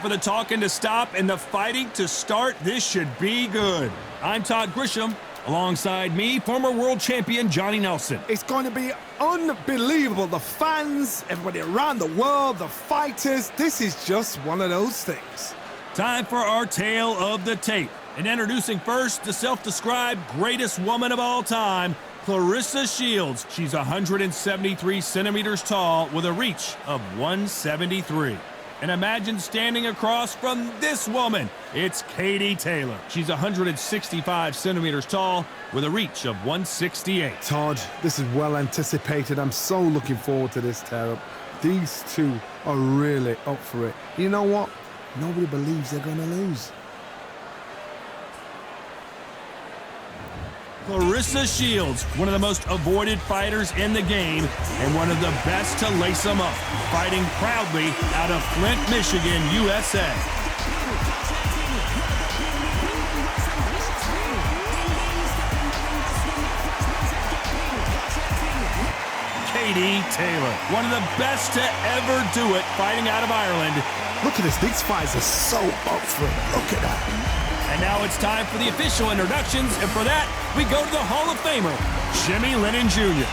for the talking to stop and the fighting to start. This should be good. I'm Todd Grisham. Alongside me, former world champion Johnny Nelson. It's going to be unbelievable. The fans, everybody around the world, the fighters. This is just one of those things. Time for our tale of the tape. And introducing first the self-described greatest woman of all time, Claressa Shields. She's 173 centimeters tall with a reach of 173. And imagine standing across from this woman. It's Katie Taylor. She's 165 centimeters tall with a reach of 168. Todd, this is well anticipated. I'm so looking forward to this tear-up. These two are really up for it. You know what? Nobody believes they're going to lose. Claressa Shields, one of the most avoided fighters in the game and one of the best to lace them up, fighting proudly out of Flint, Michigan, USA. Katie Taylor, one of the best to ever do it, fighting out of Ireland. Look at this. These fights are so up for it. Look at that. And now it's time for the official introductions, and for that, we go to the Hall of Famer, Jimmy Lennon Jr.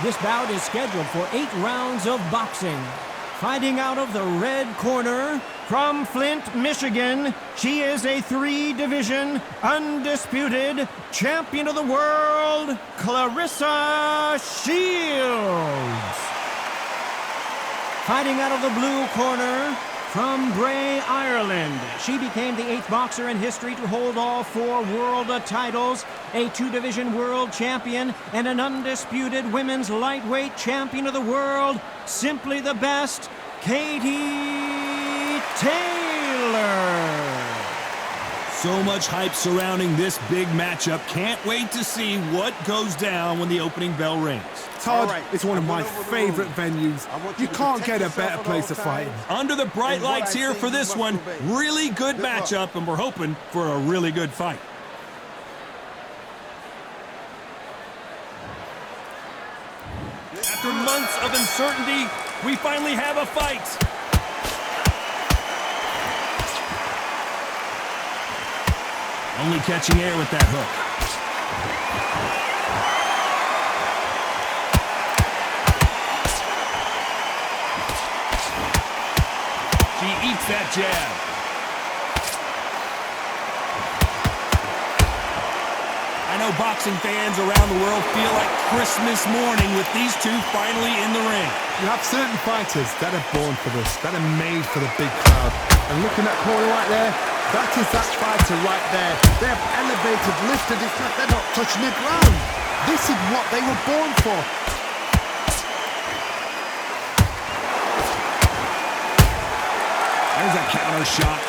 This bout is scheduled for 8 rounds of boxing. Fighting out of the red corner, from Flint, Michigan, she is a 3-division, undisputed champion of the world, Claressa Shields. Fighting out of the blue corner, from Bray, Ireland, she became the 8th boxer in history to hold all 4 world titles, a 2-division world champion, and an undisputed women's lightweight champion of the world, simply the best, Katie Taylor. So much hype surrounding this big matchup. Can't wait to see what goes down when the opening bell rings. Todd, it's one of my favorite venues. You can't get a better place to fight. Under the bright lights here for this one, really good matchup, and we're hoping for a really good fight. After months of uncertainty, we finally have a fight. Only catching air with that hook. She eats that jab. I know boxing fans around the world feel like Christmas morning with these two finally in the ring. You have certain fighters that are born for this, that are made for the big crowd. And looking at that corner right there, that is that fighter right there. They have elevated, lifted, it's like they're not touching the ground. This is what they were born for. There's a counter shot.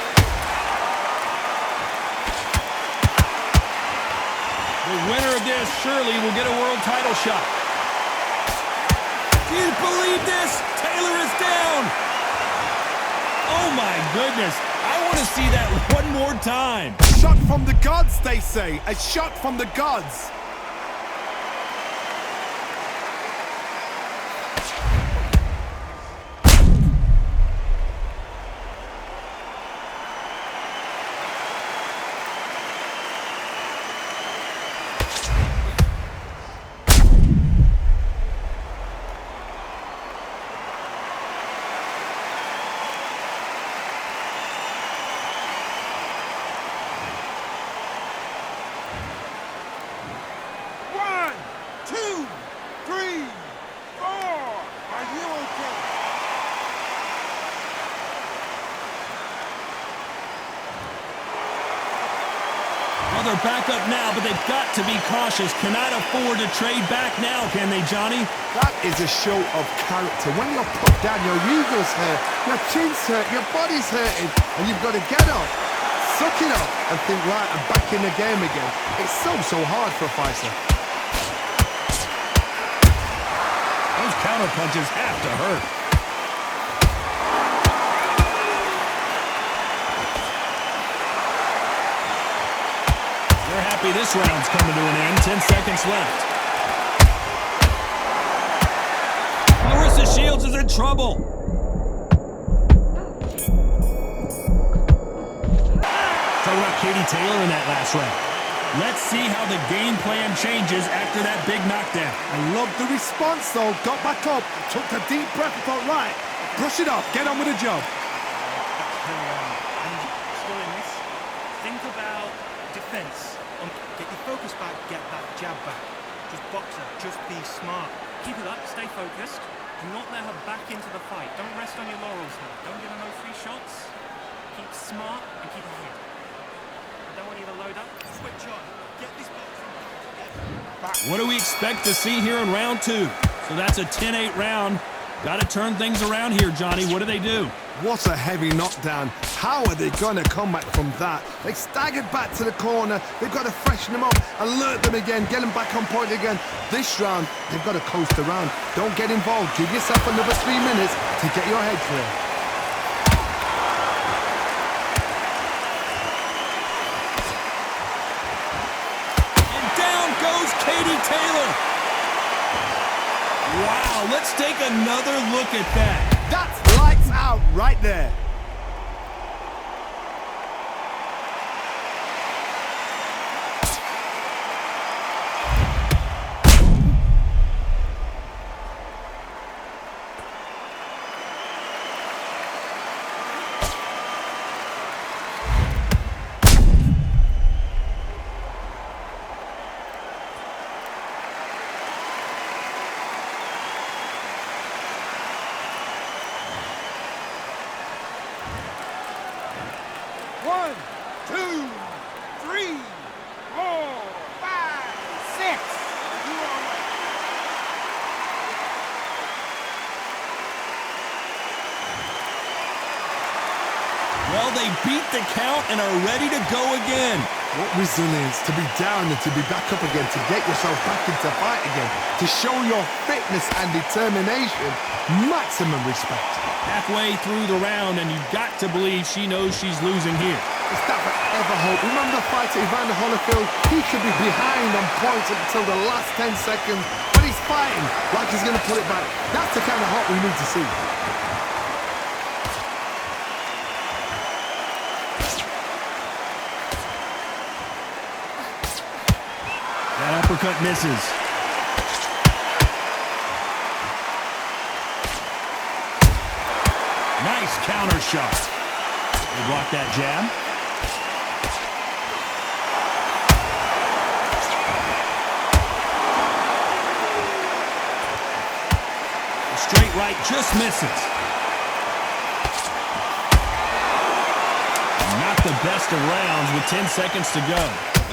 The winner of this surely will get a world title shot. Do you believe this? Taylor is down. Oh my goodness. I want to see that one more time. A shot from the gods, they say. A shot from the gods. They're back up now, but they've got to be cautious. Cannot afford to trade back now, can they, Johnny? That is a show of character. When you're put down, your ego's hurt, your chin's hurt, your body's hurting, and you've got to get up, suck it up, and think, right, I'm back in the game again. It's so hard for a fighter. Those counter punches have to hurt. They're happy happy this round's coming to an end. 10 seconds left. Claressa Shields is in trouble. Talking about Katie Taylor in that last round. Let's see how the game plan changes after that big knockdown. I love the response, though. Got back up, took a deep breath, thought, right, brush it off, get on with the job. Still in this. Think about defense. Get your focus back, get that jab back. Just box her, just be smart. Keep it up, stay focused. Do not let her back into the fight. Don't rest on your laurels here. Don't give her no free shots. Keep smart and keep her head. I don't want you to load up. Switch on. Get this boxing back. What do we expect to see here in round 2? So that's a 10-8 round. Got to turn things around here, Johnny. What do they do? What a heavy knockdown. How are they going to come back from that? They staggered back to the corner. They've got to freshen them up, alert them again, get them back on point again. This round, they've got to coast around. Don't get involved. Give yourself another 3 minutes to get your head clear. And down goes Katie Taylor. Wow, let's take another look at that. That's lights out right there. One, two, three, 4, 5, 6. You are right. Well, they beat the count and are ready to go again. What resilience to be down and to be back up again, to get yourself back into fight again, to show your fitness and determination. Maximum respect. Halfway through the round, and you've got to believe she knows she's losing here. Is that ever hope? Remember the fight at Evander Holyfield? He could be behind on points until the last 10 seconds, but he's fighting like he's going to pull it back. That's the kind of hope we need to see. That uppercut misses. Nice counter shot. They block that jab. The straight right just misses. Not the best of rounds with 10 seconds to go.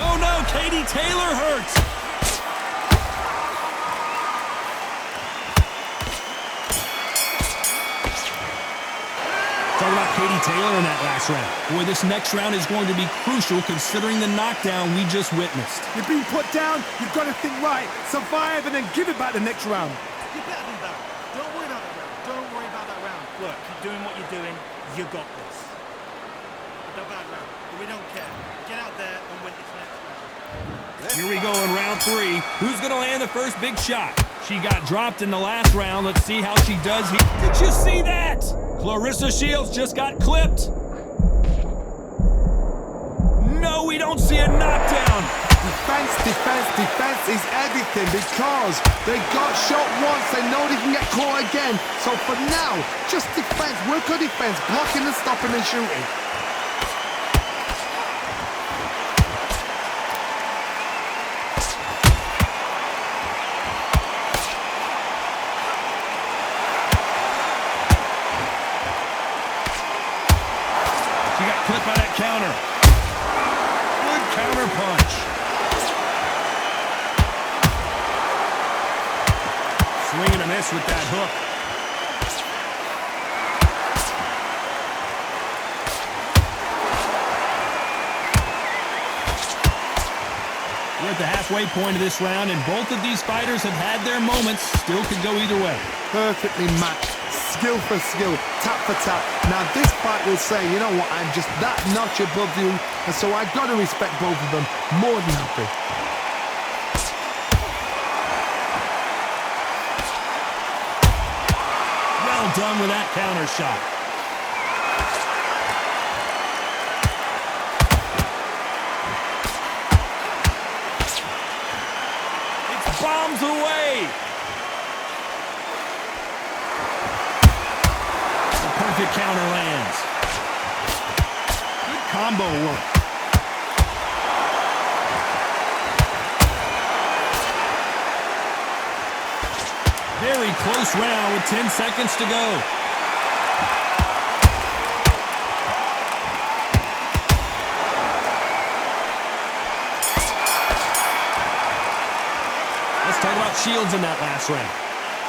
Oh no, Katie Taylor hurts. Talking about Katie Taylor in that last round. Boy, this next round is going to be crucial considering the knockdown we just witnessed. You've been put down, you've got to think right, survive and then give it back the next round. You're better than that. Don't worry about that round. Don't worry about that round. Look, keep doing what you're doing. You got this. Not a bad round, but we don't care. Get out there and win this next round. Here we go in round 3. Who's going to land the first big shot? She got dropped in the last round. Let's see how she does here. Did you see that? Claressa Shields just got clipped. No, we don't see a knockdown. Defense, defense, defense is everything because they got shot once, they know they can get caught again. So for now, just defense, work on defense, blocking and stopping and shooting. She got clipped by that counter. Good counter punch. Swing and a miss with that hook. We're at the halfway point of this round, and both of these fighters have had their moments. Still could go either way. Perfectly matched. skill for skill, tap for tap. Now this fight will say, you know what, I'm just that notch above you, and so I've got to respect both of them. More than happy. Well done with that counter shot. It's bombs away. The perfect counter lands. Good combo work. Very close round with 10 seconds to go. Let's talk about Shields in that last round.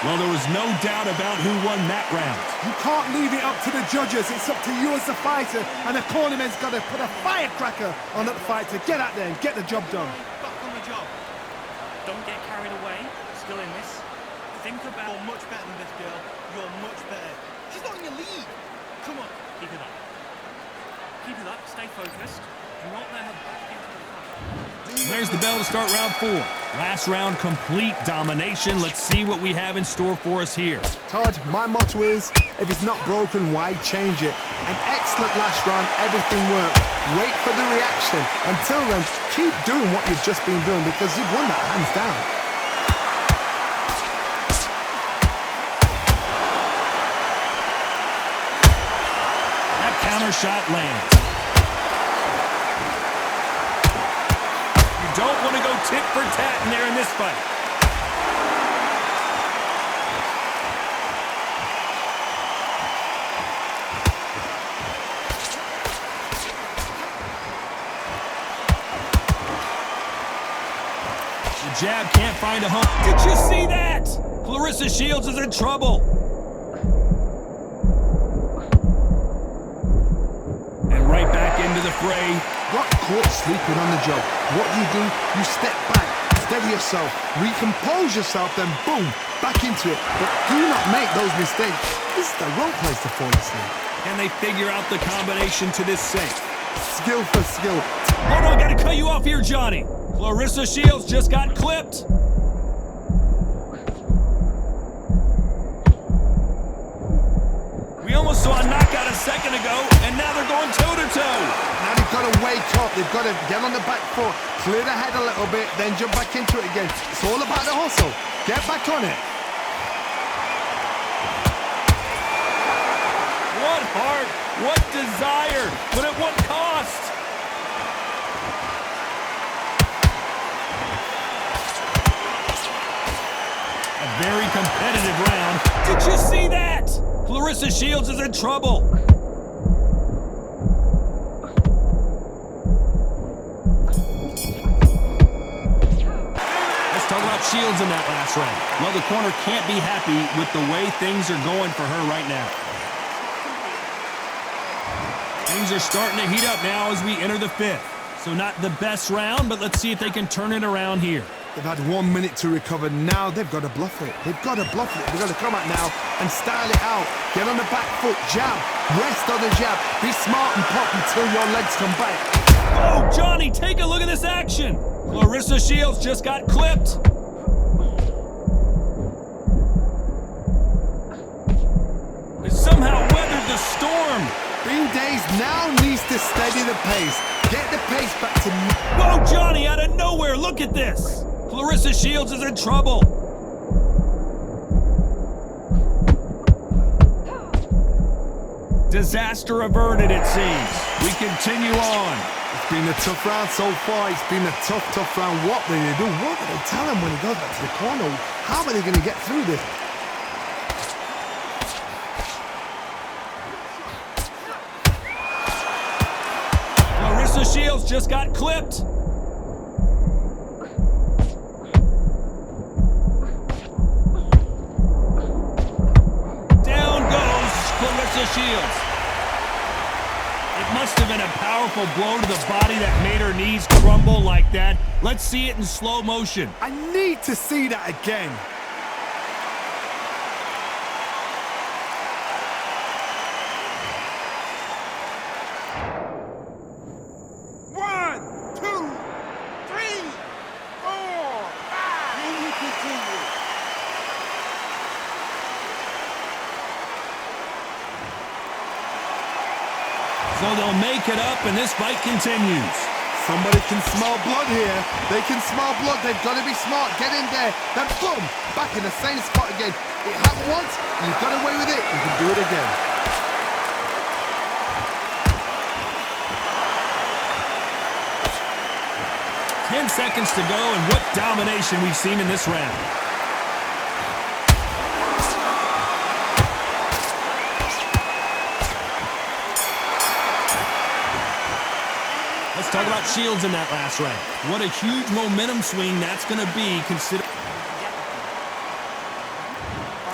Well, there was no doubt about who won that round. You can't leave it up to the judges. It's up to you as the fighter, and the cornerman's got to put a firecracker on that fight to get out there and get the job done. Back on the job. Don't get carried away. Still in this. Think about... You're much better than this girl. You're much better. She's not in your league. Come on. Keep it up. Keep it up. Stay focused. Do not let her back into the fight. There's the bell to start round 4. Last round, complete domination. Let's see what we have in store for us here. Todd, my motto is, if it's not broken, why change it? An excellent last round, everything worked. Wait for the reaction. Until then, keep doing what you've just been doing because you've won that hands down. Counter shot lands. You don't want to go tit for tat in there in this fight. The jab can't find a home. Did you see that? Claressa Shields is in trouble. Right back into the fray. Got caught sleeping on the job. What do? You step back, steady yourself, recompose yourself, then boom, back into it. But do not make those mistakes. This is the wrong place to fall asleep. Can they figure out the combination to this sink? Skill for skill. Hold on, gotta cut you off here, Johnny. Claressa Shields just got clipped. We almost saw a knockout a second ago, and now they're going toe-to-toe. Now they've got to wake up. They've got to get on the back foot, clear the head a little bit, then jump back into it again. It's all about the hustle. Get back on it. What heart, what desire, but at what cost? A very competitive round. Did you see that? Claressa Shields is in trouble. Let's talk about Shields in that last round. Well, the corner can't be happy with the way things are going for her right now. Things are starting to heat up now as we enter the 5th. So not the best round, but let's see if they can turn it around here. They've had 1 minute to recover. Now they've got to bluff it. They've got to bluff it. They've got to come out now and style it out. Get on the back foot, jab, rest on the jab. Be smart and pop until your legs come back. Oh, Johnny, take a look at this action. Claressa Shields just got clipped. They somehow weathered the storm. Bean Days now needs to steady the pace. Get the pace back to... Whoa, Johnny, out of nowhere, look at this. Claressa Shields is in trouble. Disaster averted, it seems. We continue on. It's been a tough round so far. It's been a tough round. What do they do? What do they tell him when he goes back to the corner? How are they going to get through this? Claressa Shields just got clipped. Down goes Claressa Shields. It must have been a powerful blow to the body that made her knees crumble like that. Let's see it in slow motion. I need to see that again. So they'll make it up, and this fight continues. Somebody can smell blood here. They can smell blood. They've got to be smart. Get in there. Then boom, back in the same spot again. It happened once. You've got away with it. You can do it again. Ten seconds to go, and what domination we've seen in this round. Let's talk about Shields in that last round. What a huge momentum swing that's going to be considered.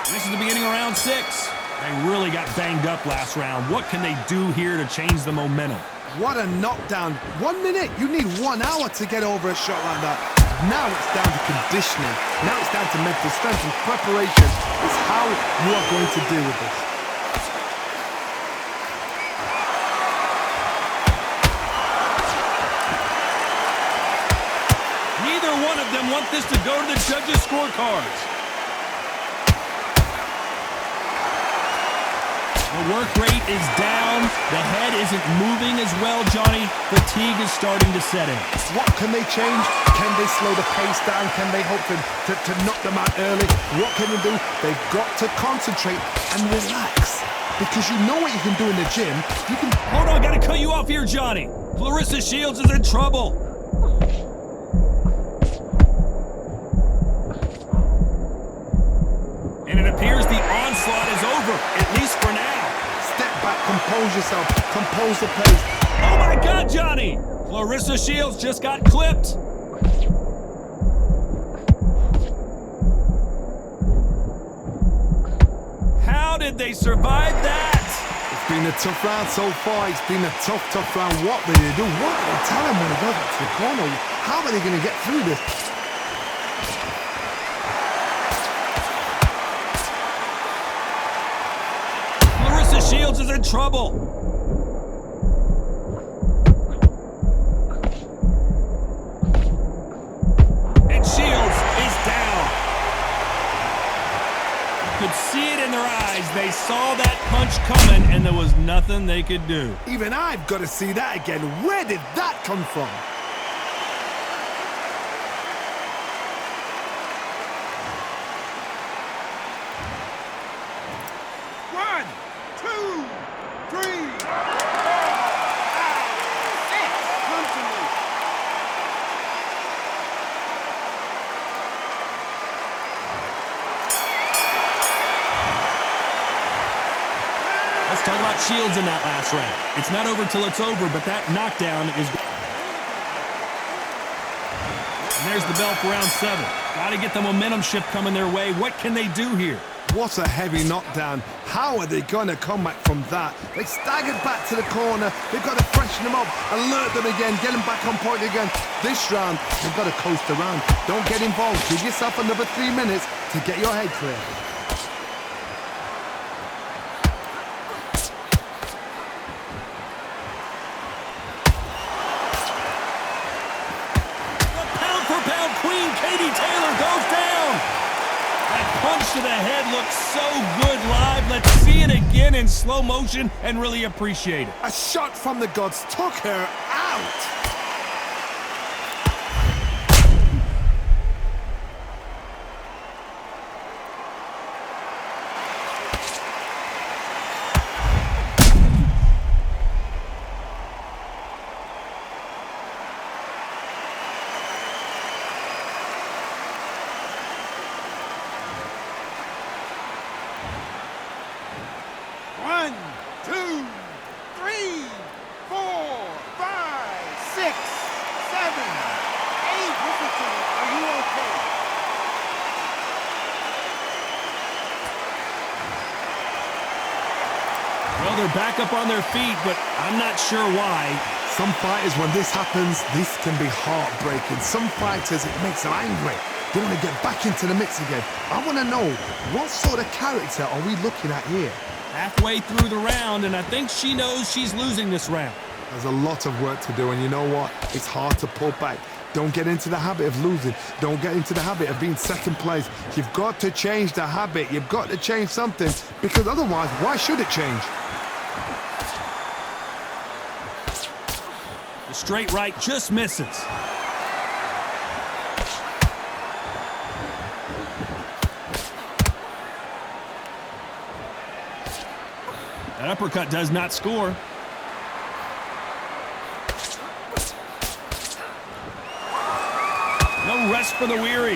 This is the beginning of round 6. They really got banged up last round. What can they do here to change the momentum? What a knockdown. 1 minute. You need 1 hour to get over a shot like that. Now it's down to conditioning. Now it's down to mental strength and preparation. It's how you are going to deal with this. Neither one of them want this to go to the judges' scorecards. The work rate is down. The head isn't moving as well, Johnny. Fatigue is starting to set in. What can they change? Can they slow the pace down? Can they hope to knock them out early? What can they do? They've got to concentrate and relax. Because you know what you can do in the gym. You can... Hold on, I gotta cut you off here, Johnny. Claressa Shields is in trouble. And it appears the onslaught is over, at least for now. Step back, compose yourself, compose the pace. Oh my God, Johnny! Claressa Shields just got clipped. How did they survive that? It's been a tough round so far. It's been a tough round. What will they do? What will they tell them when they go back to the corner? How are they going to get through this? Claressa Shields is in trouble. And Shields is down. You could see it in their eyes. They saw that punch coming, and there was nothing they could do. Even I've got to see that again. Where did that come from? Let's talk about Shields in that last round. It's not over till it's over, but that knockdown is... And there's the bell for round 7. Got to get the momentum shift coming their way. What can they do here? What a heavy knockdown. How are they going to come back from that? They staggered back to the corner. They've got to freshen them up, alert them again, get them back on point again. This round, they've got to coast around. Don't get involved. Give yourself another 3 minutes to get your head clear. To the head looks so good live. Let's see it again in slow motion and really appreciate it. A shot from the gods took her out. Well, they're back up on their feet, but I'm not sure why. Some fighters, when this happens, this can be heartbreaking. Some fighters, it makes them angry. They want to get back into the mix again. I want to know, what sort of character are we looking at here? Halfway through the round, and I think she knows she's losing this round. There's a lot of work to do, and you know what? It's hard to pull back. Don't get into the habit of losing. Don't get into the habit of being second place. You've got to change the habit. You've got to change something, because otherwise, why should it change? Straight right just misses. That uppercut does not score. No rest for the weary.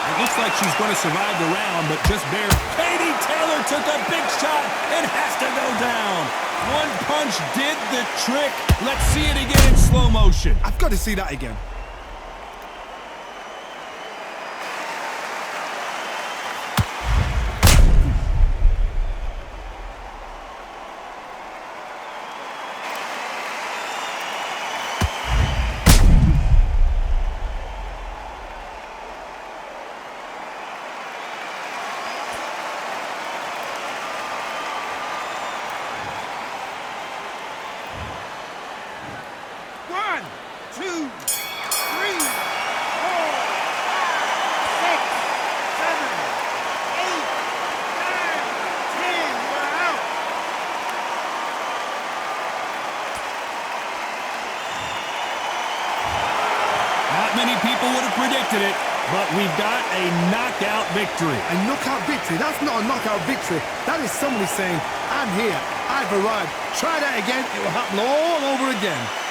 It looks like she's going to survive the round, but just barely. Katie Taylor took a big shot and has to go down. One punch did the trick. Let's see it again in slow motion. I've got to see that again. Many people would have predicted it, but we've got a knockout victory. A knockout victory? That's not a knockout victory. That is somebody saying, I'm here, I've arrived. Try that again, it will happen all over again.